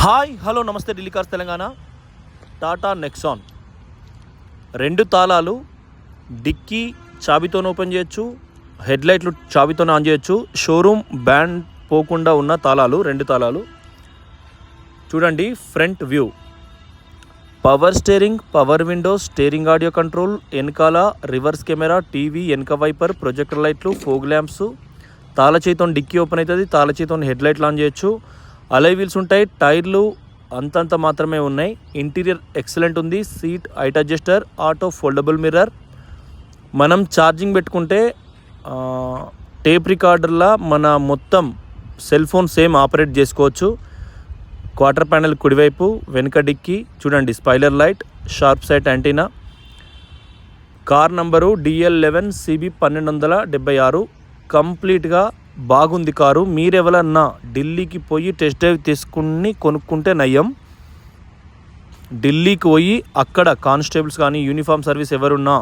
Hi hello నమస్తే Delhi cars Telangana. Tata Nexon 2 తాళాలు, dicky చాబీతోనే open చేయొచ్చు, హెడ్లైట్లు చాబీతోనే ఆన్ చేయొచ్చు. షోరూమ్ బ్యాండ్ పోకుండా ఉన్న తాళాలు, 2 తాళాలు. చూడండి front view, power steering, power Windows, steering audio control, వెనకాల రివర్స్ కెమెరా, టీవీ, వెనక వైపర్, ప్రొజెక్టర్ లైట్లు, ఫోగ్ ల్యాంప్స్. తాళ చేతితో డిక్కీ ఓపెన్ అవుతుంది, తాళ చేతితో హెడ్లైట్లు ఆన్ చేయొచ్చు. అలై వీల్స్ ఉంటాయి, టైర్లు అంతంత మాత్రమే ఉన్నాయి. ఇంటీరియర్ ఎక్సలెంట్ ఉంది. Seat height adjuster, auto foldable mirror. మనం ఛార్జింగ్ పెట్టుకుంటే టేప్ రికార్డర్లా మన మొత్తం సెల్ ఫోన్ సేమ్ ఆపరేట్ చేసుకోవచ్చు. క్వార్టర్ ప్యానెల్ కుడివైపు, వెనుక డిక్కీ చూడండి, spoiler light, sharp sight antenna. Car number DL11 CB 1276. కంప్లీట్గా బాగుంది కారు. మీరెవరన్నా ఢిల్లీకి పోయి టెస్ట్ డ్రైవ్ తీసుకుని కొనుక్కుంటే నయం. ఢిల్లీకి పోయి అక్కడ కానిస్టేబుల్స్ కానీ, యూనిఫామ్ సర్వీస్ ఎవరున్నా,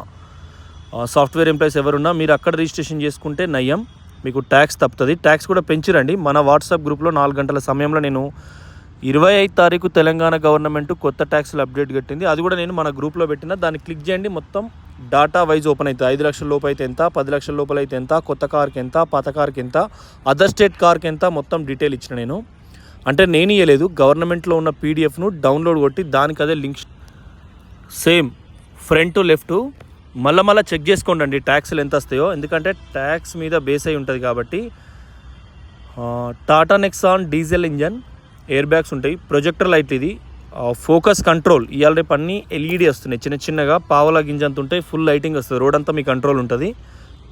సాఫ్ట్వేర్ ఎంప్లాయీస్ ఎవరున్నా మీరు అక్కడ రిజిస్ట్రేషన్ చేసుకుంటే నయం. మీకు ట్యాక్స్ తప్పుతుంది. ట్యాక్స్ కూడా పెంచిరండి. మన వాట్సాప్ గ్రూప్లో 4 గంటల సమయంలో నేను 25 తారీఖు తెలంగాణ గవర్నమెంట్ కొత్త ట్యాక్స్లు అప్డేట్ కట్టింది. అది కూడా నేను మన గ్రూప్లో పెట్టిన. దాన్ని క్లిక్ చేయండి, మొత్తం డాటా వైజ్ ఓపెన్ అవుతుంది. 5 లక్షల లోపు అయితే ఎంత, 10 లక్షల లోపల అయితే ఎంత, కొత్త కార్కి ఎంత, పాత కార్కి ఎంత, అదర్ స్టేట్ కార్కి ఎంత, మొత్తం డీటెయిల్ ఇచ్చిన నేను. అంటే నేను ఇవ్వలేదు, గవర్నమెంట్లో ఉన్న PDFను డౌన్లోడ్ కొట్టి దానికి అదే లింక్ సేమ్ ఫ్రంట్ లెఫ్ట్ మళ్ళీ చెక్ చేసుకోండి ట్యాక్స్లు ఎంత వస్తాయో. ఎందుకంటే ట్యాక్స్ మీద బేస్ అయి ఉంటుంది కాబట్టి. Tata Nexon diesel engine, air bags ఉంటాయి, ప్రొజెక్టర్ లైట్, ఇది ఫోకస్ కంట్రోల్. ఇవాళ రేపు అన్నీ LED వస్తున్నాయి, చిన్నగా పావలా గింజంత ఉంటాయి, ఫుల్ లైటింగ్ వస్తుంది, రోడ్ అంతా మీ కంట్రోల్ ఉంటుంది.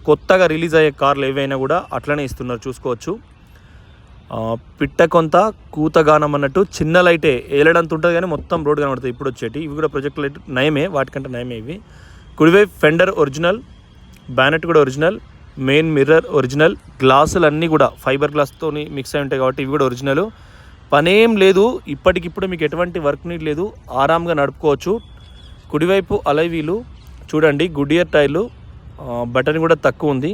కొత్తగా రిలీజ్ అయ్యే కార్లు ఏవైనా కూడా అట్లనే ఇస్తున్నారు, చూసుకోవచ్చు. పిట్ట కొంత కూతగానం అన్నట్టు చిన్న లైటే ఏలడంత ఉంటుంది కానీ మొత్తం రోడ్ కనబడుతుంది. ఇప్పుడు వచ్చేటి ఇవి కూడా ప్రొజెక్టర్ లైట్ నయమే, వాటికంటే నయమే ఇవి. కుడివైపు ఫెండర్ ఒరిజినల్, బ్యానెట్ కూడా ఒరిజినల్, మెయిన్ మిర్రర్ ఒరిజినల్, గ్లాసులు అన్నీ కూడా ఫైబర్ గ్లాస్తో మిక్స్ అయి ఉంటాయి కాబట్టి ఇవి కూడా ఒరిజినల్. పనేం లేదు, ఇప్పటికిప్పుడు మీకు ఎటువంటి వర్క్ నీడ్ లేదు, ఆరాంగా నడుపుకోవచ్చు. కుడివైపు అలై వీలు చూడండి, గుడ్డియర్ టైర్లు, బటన్ కూడా తక్కువ ఉంది,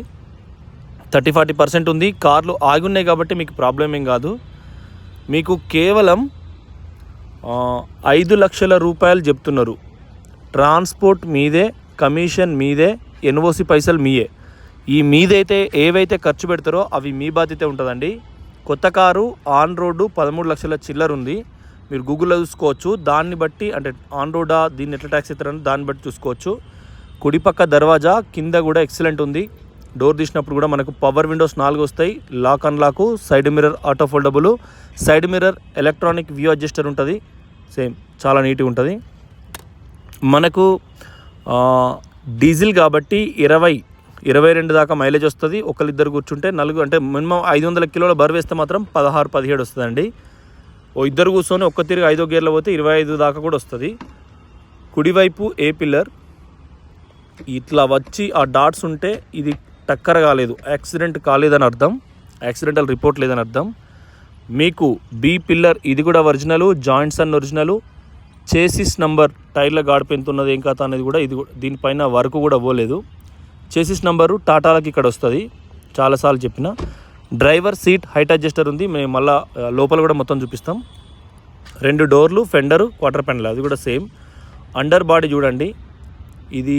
30-40% ఉంది. కార్లు ఆగి ఉన్నాయి కాబట్టి మీకు ప్రాబ్లం ఏం కాదు. మీకు కేవలం 5 లక్షల రూపాయలు చెప్తున్నారు. ట్రాన్స్పోర్ట్ మీదే, కమిషన్ మీదే, NOC పైసలు మీయే. ఈ మీదైతే ఏవైతే ఖర్చు పెడతారో అవి మీ బాధ్యత ఉంటుందండి. కొత్త కారు ఆన్ రోడ్డు 13 లక్షల చిల్లర ఉంది, మీరు గూగుల్లో చూసుకోవచ్చు. దాన్ని బట్టి అంటే ఆన్ రోడ్డా, దీన్ని ఎట్లా ట్యాక్స్ ఇస్తారని దాన్ని బట్టి చూసుకోవచ్చు. కుడిపక్క దర్వాజా కింద కూడా ఎక్సలెంట్ ఉంది. డోర్ తీసినప్పుడు కూడా మనకు పవర్ విండోస్ 4 వస్తాయి, lock unlock, side mirror auto foldable, side mirror electronic view adjuster ఉంటుంది. సేమ్ చాలా నీట్గా ఉంటుంది. మనకు డీజిల్ కాబట్టి 20-22 దాకా మైలేజ్ వస్తుంది. ఒకరిద్దరు కూర్చుంటే 4 అంటే మినిమం 500 కిలోల బరువు వేస్తే మాత్రం 16-17 వస్తుందండి. ఓ ఇద్దరు కూర్చొని ఒక్క తిరిగి 5వ గేర్లో పోతే 25 దాకా కూడా వస్తుంది. కుడివైపు ఏ పిల్లర్ ఇట్లా వచ్చి ఆ డాట్స్ ఉంటే ఇది టక్కర కాలేదు, యాక్సిడెంట్ కాలేదని అర్థం, యాక్సిడెంటల్ రిపోర్ట్ లేదని అర్థం. మీకు B పిల్లర్ ఇది కూడా ఒరిజినల్, జాయింట్స్ అన్ని ఒరిజినల్, చేసిస్ నంబర్, టైర్ల గాడిపు ఎంత ఉన్నది ఏం కథ అనేది కూడా ఇది దీనిపైన వర్క్ కూడా పోలేదు. చేసిస్ నంబరు టాటాలకి ఇక్కడ వస్తుంది, చాలాసార్లు చెప్పిన. డ్రైవర్ సీట్ హైట్ అడ్జస్టర్ ఉంది, మేము మళ్ళీ లోపల కూడా మొత్తం చూపిస్తాం. 2 డోర్లు, ఫెండరు, క్వార్టర్ ప్యానెల్ అది కూడా సేమ్. అండర్ బాడీ చూడండి, ఇది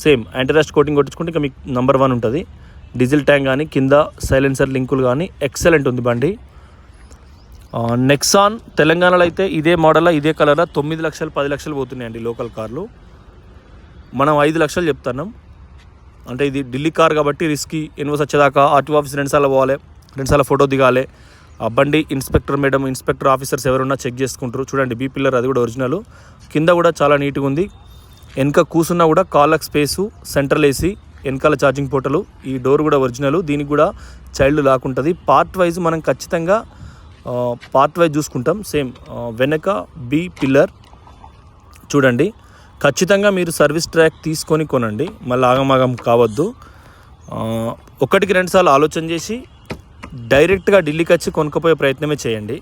సేమ్ యాంటీరస్ట్ కోటింగ్ కొట్టించుకుంటే ఇంకా మీకు నెంబర్ 1 ఉంటుంది. డీజిల్ ట్యాంక్ కానీ కింద సైలెన్సర్ లింకులు కానీ ఎక్సలెంట్ ఉంది బండి. నెక్సాన్ తెలంగాణలో అయితే ఇదే మోడల్ ఇదే కలర్ 9 లక్షలు 10 లక్షలు పోతున్నాయండి లోకల్ కార్లు. మనం 5 లక్షలు చెప్తున్నాం. అంటే ఇది ఢిల్లీ కార్ కాబట్టి రిస్కీ. NOC వచ్చేదాకా RTO ఆఫీస్ 2 సార్లు పోవాలి, 2 సార్లు ఫోటో దిగాలి. ఆ బండి ఇన్స్పెక్టర్ మేడం, ఇన్స్పెక్టర్ ఆఫీసర్స్ ఎవరున్నా చెక్ చేసుకుంటారు. చూడండి B పిల్లర్ అది కూడా ఒరిజినల్. కింద కూడా చాలా నీట్గా ఉంది. వెనక కూసున్నా కూడా కాళ్ళకు స్పేసు, సెంట్రల్ AC, వెనకాల ఛార్జింగ్ పోర్టలు. ఈ డోర్ కూడా ఒరిజినల్, దీనికి కూడా చైల్డ్ లాక్ ఉంటుంది. పార్ట్ వైజ్ మనం ఖచ్చితంగా పార్ట్ వైజ్ చూసుకుంటాం. సేమ్ వెనక B పిల్లర్ చూడండి. ఖచ్చితంగా మీరు సర్వీస్ ట్రాక్ తీసుకొని కొనండి, మళ్ళీ ఆగమాగం కావద్దు. 1-2 సార్లు ఆలోచన చేసి డైరెక్ట్గా ఢిల్లీకి వచ్చి కొనుక్కపోయే ప్రయత్నమే చేయండి.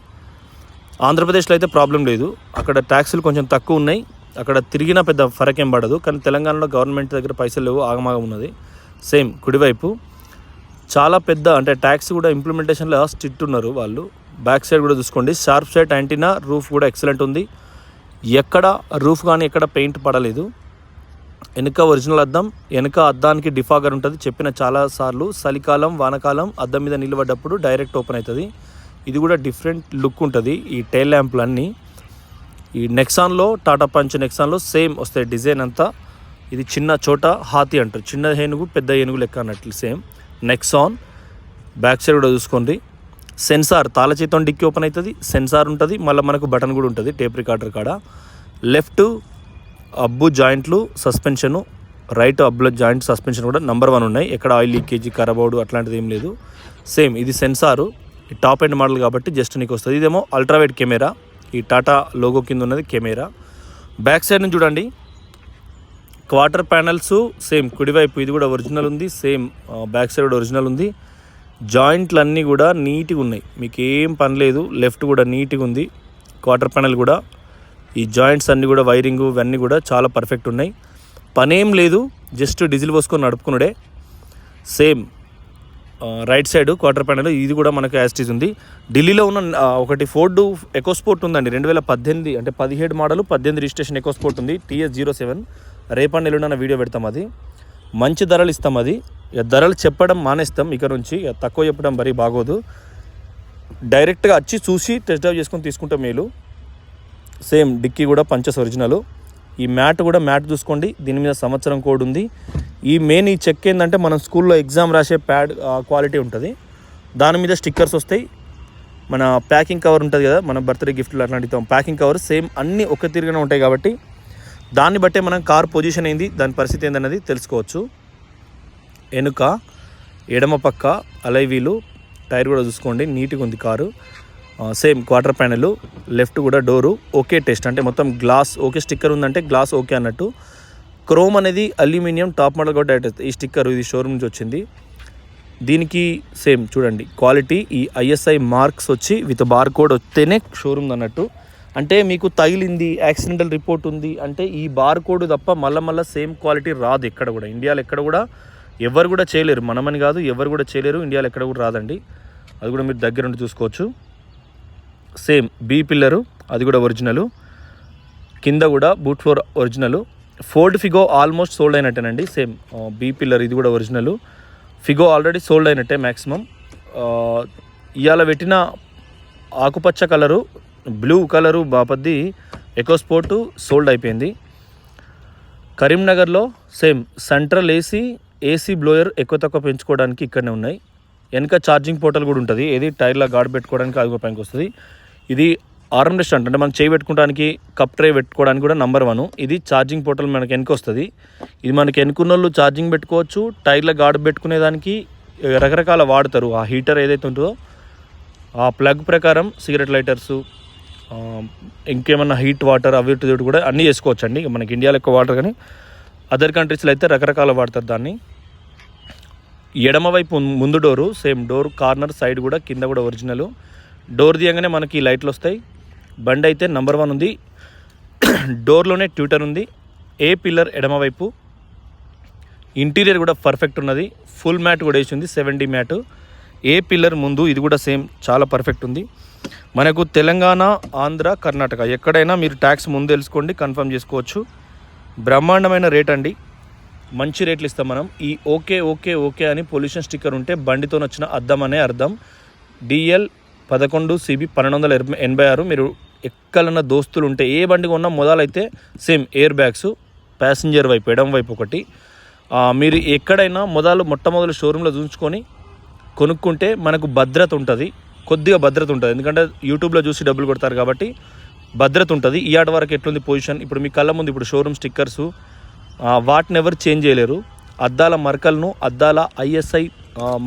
ఆంధ్రప్రదేశ్లో అయితే ప్రాబ్లం లేదు, అక్కడ ట్యాక్సులు కొంచెం తక్కువ ఉన్నాయి, అక్కడ తిరిగినా పెద్ద ఫరక్ ఏం పడదు. కానీ తెలంగాణలో గవర్నమెంట్ దగ్గర పైసలు లేవు, ఆగమాగం ఉన్నది. సేమ్ కుడివైపు చాలా పెద్ద అంటే ట్యాక్స్ కూడా ఇంప్లిమెంటేషన్లో స్ట్రిక్ట్ ఉన్నారు వాళ్ళు. బ్యాక్ సైడ్ కూడా చూసుకోండి, షార్ప్ సైడ్ యాంటీనా, రూఫ్ కూడా ఎక్సలెంట్ ఉంది, ఎక్కడ రూఫ్ కానీ ఎక్కడ పెయింట్ పడలేదు. వెనుక ఒరిజినల్ అద్దం, వెనుక అద్దానికి డిఫాగర్ ఉంటుంది. చెప్పిన చాలాసార్లు చలికాలం వానకాలం అద్దం మీద నిలబడ్డప్పుడు డైరెక్ట్ ఓపెన్ అవుతుంది. ఇది కూడా డిఫరెంట్ లుక్ ఉంటుంది. ఈ టైల్ ల్యాంప్లు అన్నీ ఈ నెక్సాన్లో, టాటా పంచ్ నెక్సాన్లో సేమ్ వస్తాయి డిజైన్ అంతా. ఇది చిన్న చోట హాతీ అంటారు, చిన్న ఏనుగు పెద్ద ఏనుగు లెక్క అన్నట్లు సేమ్ నెక్సాన్. బ్యాక్ సైడ్ కూడా చూసుకోండి, సెన్సార్ తాళ చేతం డిక్కీ ఓపెన్ అవుతుంది, సెన్సార్ ఉంటుంది, మళ్ళీ మనకు బటన్ కూడా ఉంటుంది టేప్ రికార్డర్ కాడ. లెఫ్ట్ అబ్బు జాయింట్లు సస్పెన్షను, రైట్ అబ్బుల జాయింట్ సస్పెన్షన్ కూడా నెంబర్ 1 ఉన్నాయి. ఎక్కడ ఆయిల్ లీకేజీ కరబౌడు అట్లాంటిది ఏం లేదు. సేమ్ ఇది సెన్సారు, ఈ టాప్ ఎండ్ మోడల్ కాబట్టి జస్ట్ నీకు వస్తుంది. ఇదేమో అల్ట్రావైడ్ కెమెరా, ఈ టాటా లోగో కింద ఉన్నది కెమెరా. బ్యాక్ సైడ్ నుంచి చూడండి, క్వార్టర్ ప్యానల్స్ సేమ్ కుడివైపు ఇది కూడా ఒరిజినల్ ఉంది, సేమ్ బ్యాక్ సైడ్ కూడా ఒరిజినల్ ఉంది. జాయింట్లు అన్నీ కూడా నీట్గా ఉన్నాయి, మీకు ఏం పని లేదు. లెఫ్ట్ కూడా నీట్గా ఉంది, క్వార్టర్ ప్యానల్ కూడా. ఈ జాయింట్స్ అన్నీ కూడా వైరింగ్ ఇవన్నీ కూడా చాలా పర్ఫెక్ట్ ఉన్నాయి, పనేం లేదు, జస్ట్ డీజిల్ పోసుకొని నడుపుకున్నాడే. Same right side quarter panel ఇది కూడా మనకు యాస్టీస్ ఉంది. ఢిల్లీలో ఉన్న ఒకటి ఫోర్డ్ ఎకోస్పోర్ట్ ఉందండి, 2018 అంటే 17 మోడల్ 18 రిజిస్ట్రేషన్ ఎకోస్పోర్ట్ ఉంది, TS07. రేపటి ఎల్లుండి వీడియో పెడతాం, అది మంచి ధరలు ఇస్తాం. అది ధరలు చెప్పడం మానేస్తాం ఇక నుంచి, తక్కువ చెప్పడం మరీ బాగోదు. డైరెక్ట్గా వచ్చి చూసి టెస్ట్ డ్రైవ్ చేసుకొని తీసుకుంటే మేలు. సేమ్ డిక్కీ కూడా పంచస్ ఒరిజినల్. ఈ మ్యాట్ కూడా మ్యాట్ చూసుకోండి, దీని మీద సంవత్సరం కోడ్ ఉంది. ఈ మెయిన్ ఈ చెక్ ఏంటంటే మనం స్కూల్లో ఎగ్జామ్ రాసే ప్యాడ్ క్వాలిటీ ఉంటుంది, దాని మీద స్టిక్కర్స్ వస్తాయి. మన ప్యాకింగ్ కవర్ ఉంటుంది కదా, మన బర్త్డే గిఫ్ట్లు అట్లాంటివి ప్యాకింగ్ కవర్ సేమ్ అన్నీ ఒక తిరిగిన ఉంటాయి కాబట్టి దాన్ని బట్టే మనం కార్ పొజిషన్ ఏంది, దాని పరిస్థితి ఏందన్నది తెలుసుకోవచ్చు. వెనుక ఎడమ పక్క అలై వీలు, టైర్ కూడా చూసుకోండి నీట్గా ఉంది car. Same quarter panel, left కూడా డోరు ఓకే టెస్ట్, అంటే మొత్తం గ్లాస్ ఓకే స్టిక్కర్ ఉందంటే గ్లాస్ ఓకే అన్నట్టు. క్రోమ్ అనేది అల్యూమినియం టాప్ మోడల్ కూడా డైరెక్ట్ ఈ స్టిక్కర్ ఇది షోరూమ్ నుంచి వచ్చింది. దీనికి సేమ్ చూడండి క్వాలిటీ, ఈ ISI మార్క్స్ వచ్చి విత్ బార్ కోడ్ వస్తేనే షోరూమ్ అన్నట్టు. అంటే మీకు తగిలింది, యాక్సిడెంటల్ రిపోర్ట్ ఉంది అంటే ఈ బార్ కోడ్ తప్ప మళ్ళీ సేమ్ క్వాలిటీ రాదు ఎక్కడ కూడా. ఇండియాలో ఎక్కడ కూడా ఎవరు కూడా చేయలేరు, మనమని కాదు ఎవరు కూడా చేయలేరు, ఇండియాలో ఎక్కడ కూడా రాదండి. అది కూడా మీరు దగ్గర ఉండి చూసుకోవచ్చు. సేమ్ బీ పిల్లరు అది కూడా ఒరిజినల్, కింద కూడా boot floor original. Ford Figo almost sold అయినట్టేనండి. సేమ్ బీ పిల్లర్ ఇది కూడా ఒరిజినల్. ఫిగో ఆల్రెడీ సోల్డ్ అయినట్టే మ్యాక్సిమం. ఇవాళ పెట్టిన ఆకుపచ్చ కలరు, బ్లూ కలరు బాపద్ది ఎకోస్పోర్టు సోల్డ్ అయిపోయింది. కరీంనగర్లో సేమ్ సెంట్రల్ ఏసీ బ్లోయర్ ఎక్కువ తక్కువ పెంచుకోవడానికి ఇక్కడనే ఉన్నాయి. వెనక ఛార్జింగ్ పోర్టల్ కూడా ఉంటుంది, ఏది టైర్లో గాడ్ పెట్టుకోవడానికి అది కూడా పనికి వస్తుంది. ఇది ఆర్మ్ రెస్ట్ అంటే మనం చేయి పెట్టుకోవడానికి, కప్ ట్రే పెట్టుకోవడానికి కూడా నెంబర్ 1. ఇది ఛార్జింగ్ పోర్టల్ మనకి వెనక వస్తుంది. ఇది మనకి వెనుకున్న వాళ్ళు ఛార్జింగ్ పెట్టుకోవచ్చు, టైర్లో గాడ్ పెట్టుకునేదానికి రకరకాల వాడతారు. ఆ హీటర్ ఏదైతే ఉంటుందో ఆ ప్లగ్ ప్రకారం సిగరెట్ లైటర్సు, ఇంకేమన్నా హీట్ వాటర్ అవి కూడా అన్నీ చేసుకోవచ్చు అండి. మనకి ఇండియాలో ఎక్కువ వాటర్, కానీ అదర్ కంట్రీస్లో అయితే రకరకాల వాడతారు దాన్ని. ఎడమ వైపు ముందు door same door corner side కూడా కింద కూడా ఒరిజినల్. డోర్ తీయగానే మనకి లైట్లు వస్తాయి. బండి అయితే నెంబర్ 1 ఉంది. డోర్లోనే ట్యూటర్ ఉంది. ఏ పిల్లర్ ఎడమ వైపు. ఇంటీరియర్ కూడా పర్ఫెక్ట్ ఉన్నది. ఫుల్ మ్యాట్ కూడా వేసి ఉంది, 7D మ్యాట్. ఏ పిల్లర్ ముందు ఇది కూడా సేమ్ చాలా పర్ఫెక్ట్ ఉంది. మనకు తెలంగాణ, ఆంధ్ర, కర్ణాటక ఎక్కడైనా మీరు ట్యాక్స్ ముందు తెలుసుకోండి, కన్ఫర్మ్ చేసుకోవచ్చు. బ్రహ్మాండమైన రేట్ అండి, మంచి రేట్లు ఇస్తాం మనం. ఈ ఓకే ఓకే ఓకే అని పొల్యూషన్ స్టిక్కర్ ఉంటే బండితో వచ్చిన అద్దం అనే అర్థం. DL 11 CB 1286. మీరు ఎక్కడన్నా దోస్తులు ఉంటే ఏ బండి కొన్నా మొదలైతే సేమ్ ఎయిర్ బ్యాగ్స్ ప్యాసింజర్ వైపు ఎడం వైపు ఒకటి. మీరు ఎక్కడైనా మొట్టమొదలు షోరూంలో చూసుకొని కొనుక్కుంటే మనకు భద్రత ఉంటుంది, కొద్దిగా భద్రత ఉంటుంది. ఎందుకంటే యూట్యూబ్లో చూసి డబ్బులు కొడతారు కాబట్టి భద్రత ఉంటుంది. ఈ ఆట వరకు ఎట్లుంది పొజిషన్, ఇప్పుడు మీ కళ్ళ ముందు ఇప్పుడు షోరూమ్ స్టిక్కర్సు వాటిని ఎవరు చేంజ్ చేయలేరు. అద్దాల మరకలను, అద్దాల ISI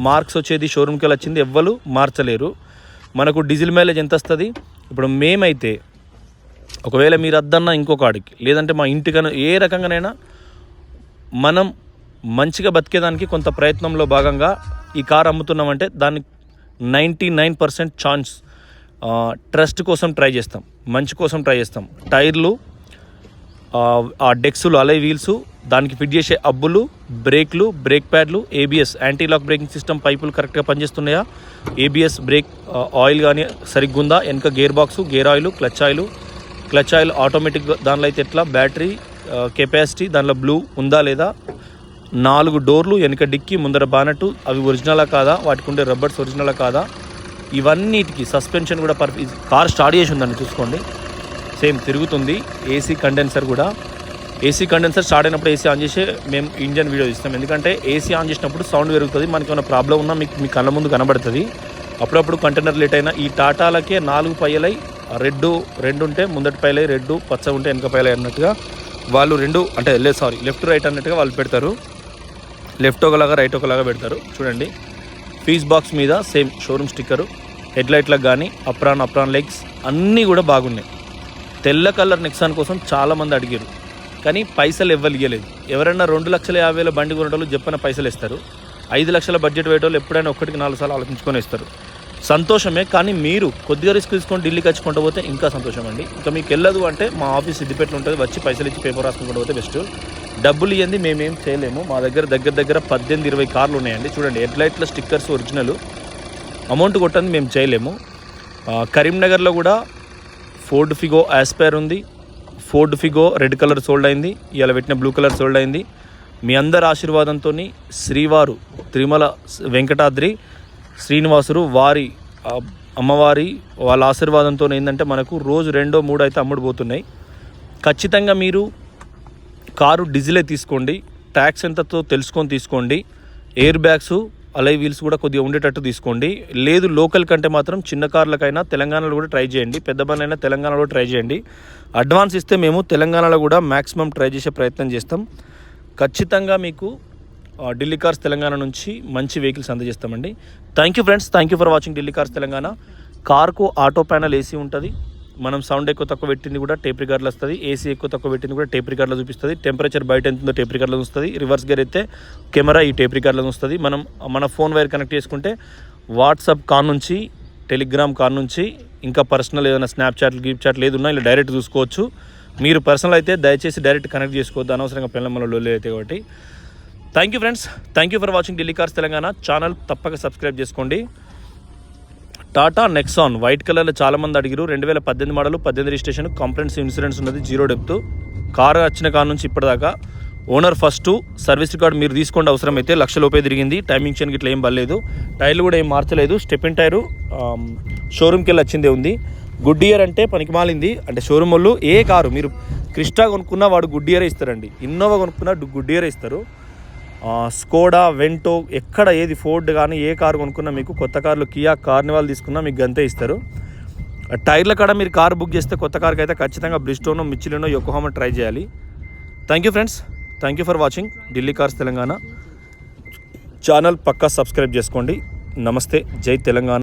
మార్క్స్ వచ్చేది షోరూమ్కి వెళ్ళి వచ్చింది, ఎవ్వరు మార్చలేరు. మనకు డీజిల్ మైలేజ్ ఎంత వస్తుంది, ఇప్పుడు మేమైతే ఒకవేళ మీరు అద్దన్నా ఇంకొక ఆడికి, లేదంటే మా ఇంటికన్నా ఏ రకంగానైనా మనం మంచిగా బతికేదానికి కొంత ప్రయత్నంలో భాగంగా ఈ కార్ అమ్ముతున్నామంటే దానికి 99% ఛాన్స్ ట్రస్ట్ కోసం ట్రై చేస్తాం, మంచి కోసం ట్రై చేస్తాం. టైర్లు ఆ డెక్స్లు అలై వీల్స్, దానికి ఫిట్ చేసే అబ్బులు, బ్రేక్లు, బ్రేక్ ప్యాడ్లు, ABS anti lock braking system పైపులు కరెక్ట్గా పనిచేస్తున్నాయా, ఏబిఎస్ బ్రేక్ ఆయిల్ కానీ సరిగ్గా ఉందా, వెనక gear box, gear oil, clutch oil automatic దానిలో అయితే ఎట్లా, బ్యాటరీ కెపాసిటీ దానిలో బ్లూ ఉందా లేదా, 4 డోర్లు, వెనక డిక్కీ, ముందర బానెట్ అవి ఒరిజినలా కాదా, వాటికి ఉండే రబ్బర్స్ ఒరిజినలా కాదా, ఇవన్నిటికి సస్పెన్షన్ కూడా కార్ స్టార్ట్ చేసి ఉందండి చూసుకోండి, సేమ్ తిరుగుతుంది. ఏసీ కండెన్సర్ కూడా, ఏసీ కండెన్సర్ స్టార్ట్ అయినప్పుడు ఏసీ ఆన్ చేసి మేము ఇంజన్ వీడియో ఇస్తాం, ఎందుకంటే ఏసీ ఆన్ చేసినప్పుడు సౌండ్ పెరుగుతుంది, మనకి ఏమైనా ప్రాబ్లం ఉన్నా మీ కళ్ళ ముందు కనబడుతుంది. అప్పుడప్పుడు కంటైనర్ లేట్ అయినా ఈ టాటాలకే 4 పైలై, రెండు ఉంటే ముందటి పైలై, రెడ్ పచ్చ ఉంటే వెనక పైలై అన్నట్టుగా వాళ్ళు లెఫ్ట్ రైట్ అన్నట్టుగా వాళ్ళు పెడతారు. లెఫ్ట్ ఒకలాగా రైట్ ఒకలాగా పెడతారు చూడండి. ఫీజ్ బాక్స్ మీద సేమ్ షోరూమ్ స్టిక్కరు, హెడ్ లైట్లకు కానీ అప్రాన్ లెగ్స్ అన్నీ కూడా బాగున్నాయి. తెల్ల కలర్ నెక్సాన్ కోసం చాలామంది అడిగారు, కానీ పైసలు ఇవ్వలేదు. ఎవరైనా 2,50,000 బండి కొనేటోళ్ళు చెప్పిన పైసలు ఇస్తారు. 5 లక్షల బడ్జెట్ పెట్టేవాళ్ళు ఎప్పుడైనా 1-4 సార్లు ఆలోచించుకొని ఇస్తారు. సంతోషమే, కానీ మీరు కొద్దిగా రిస్క్ తీసుకొని ఢిల్లీకి వచ్చుకుంటూ పోతే ఇంకా సంతోషం అండి. ఇంకా మీకు వెళ్ళదు అంటే మా ఆఫీస్ సిద్దిపేటలో ఉంటుంది, వచ్చి పైసలు ఇచ్చి పేపర్ రాసుకుంటూ పోతే బెస్ట్. డబ్బులు ఇవ్వండి మేమేం చేయలేము. మా దగ్గర 18-20 కార్లు ఉన్నాయండి. చూడండి, హెడ్ లైట్ల స్టిక్కర్స్ ఒరిజినల్, అమౌంట్ కొట్టండి మేము చేయలేము. కరీంనగర్లో కూడా ఫోర్డ్ ఫిగో ఆస్పైర్ ఉంది. Ford Figo red colour sold అయింది, ఇవాళ పెట్టిన బ్లూ కలర్ సోల్డ్ అయింది. మీ అందరి ఆశీర్వాదంతో శ్రీవారు తిరుమల వెంకటాద్రి శ్రీనివాసులు వారి అమ్మవారి వాళ్ళ ఆశీర్వాదంతో ఏంటంటే మనకు రోజు 2-3 అయితే అమ్ముడుపోతున్నాయి. ఖచ్చితంగా మీరు కారు డీజిలే తీసుకోండి, ట్యాక్స్ ఎంతతో తెలుసుకొని తీసుకోండి, ఎయిర్ బ్యాగ్స్ అలై వీల్స్ కూడా కొద్దిగా ఉండేటట్టు తీసుకోండి. లేదు లోకల్ కంటే మాత్రం చిన్న కార్లకైనా తెలంగాణలో కూడా ట్రై చేయండి, పెద్ద బండ్లైనా తెలంగాణలో ట్రై చేయండి. అడ్వాన్స్ ఇస్తే మేము తెలంగాణలో కూడా మ్యాక్సిమం ట్రై చేసే ప్రయత్నం చేస్తాం. ఖచ్చితంగా మీకు ఢిల్లీ కార్స్ తెలంగాణ నుంచి మంచి వెహికల్స్ అందజేస్తామండి. Thank you friends, thank you for watching Delhi cars Telangana. కార్కు ఆటో ప్యానల్ ఏసీ ఉంటుంది, మనం సౌండ్ ఎక్కువ తక్కువ పెట్టింది కూడా టేప్ రికార్డులు వస్తుంది, ఏసీ ఎక్కువ తక్కువ పెట్టింది కూడా టేప్ రికార్డులో చూపిస్తుంది, టెంపరేచర్ బయట ఎంత ఉందో టేప్ రికార్డులో వస్తుంది, రివర్స్ గేర్ అయితే కెమెరా ఈ టేప్ రికార్డులో వస్తుంది. మన ఫోన్ వైర్ కనెక్ట్ చేసుకుంటే వాట్సాప్ కాల్ నుంచి, టెలిగ్రామ్ కాల్ నుంచి, ఇంకా పర్సనల్ ఏదైనా స్నాప్చాట్లు ఏది ఉన్నా ఇలా డైరెక్ట్ చూసుకోవచ్చు. మీరు పర్సనల్ అయితే దయచేసి డైరెక్ట్ కనెక్ట్ చేసుకోవద్దు, అనవసరంగా పిల్లల లొల్లి అయితే. కాబట్టి thank you friends, thank you for watching Delhi cars Telangana. Channel తప్పక సబ్స్క్రైబ్ చేసుకోండి. టాటా నెక్సాన్ వైట్ కలర్లో చాలామంది అడిగారు. 2018 మోడల్, 18 రిజిస్ట్రేషన్, కంప్లైంట్స్ ఇన్సూరెన్స్ ఉన్నది, 0 డెప్త్. కారు వచ్చిన కాడ నుంచి ఇప్పటిదాకా ఓనర్ ఫస్ట్ సర్వీస్ రికార్డు మీరు తీసుకోండి, అవసరమైతే 1,00,000 లోపే తిరిగింది. టైమింగ్ చైన్ ఇట్లా ఏం బలేదు, టైర్లు కూడా ఏం మార్చలేదు. స్టెపిన్ టైరు షోరూమ్కి వెళ్ళి వచ్చిందే ఉంది. గుడ్ ఇయర్ అంటే పనికి మాలింది, అంటే షోరూమ్ వాళ్ళు ఏ కారు మీరు క్రిస్టా కొనుక్కున్నా వాడు గుడ్ ఇయరే ఇస్తారండి, ఇన్నోవా కొనుక్కున్నా గుడ్ ఇయరే ఇస్తారు. స్కోడా, వెంటో, ఎక్కడ ఏది ఫోర్డ్ కానీ ఏ కారు కొనుక్కున్నా మీకు, కొత్త కార్లు కియా కార్నివాల్ తీసుకున్నా మీకు గంతే ఇస్తారు. టైర్ల కాడ మీరు కారు బుక్ చేస్తే కొత్త కార్కి అయితే ఖచ్చితంగా బ్రిస్టోనో, మిచ్చిలినో, యొకోహామా ట్రై చేయాలి. Thank you friends, thank you for watching Delhi cars Telangana. Channel పక్కా సబ్స్క్రైబ్ చేసుకోండి. నమస్తే, జై తెలంగాణ.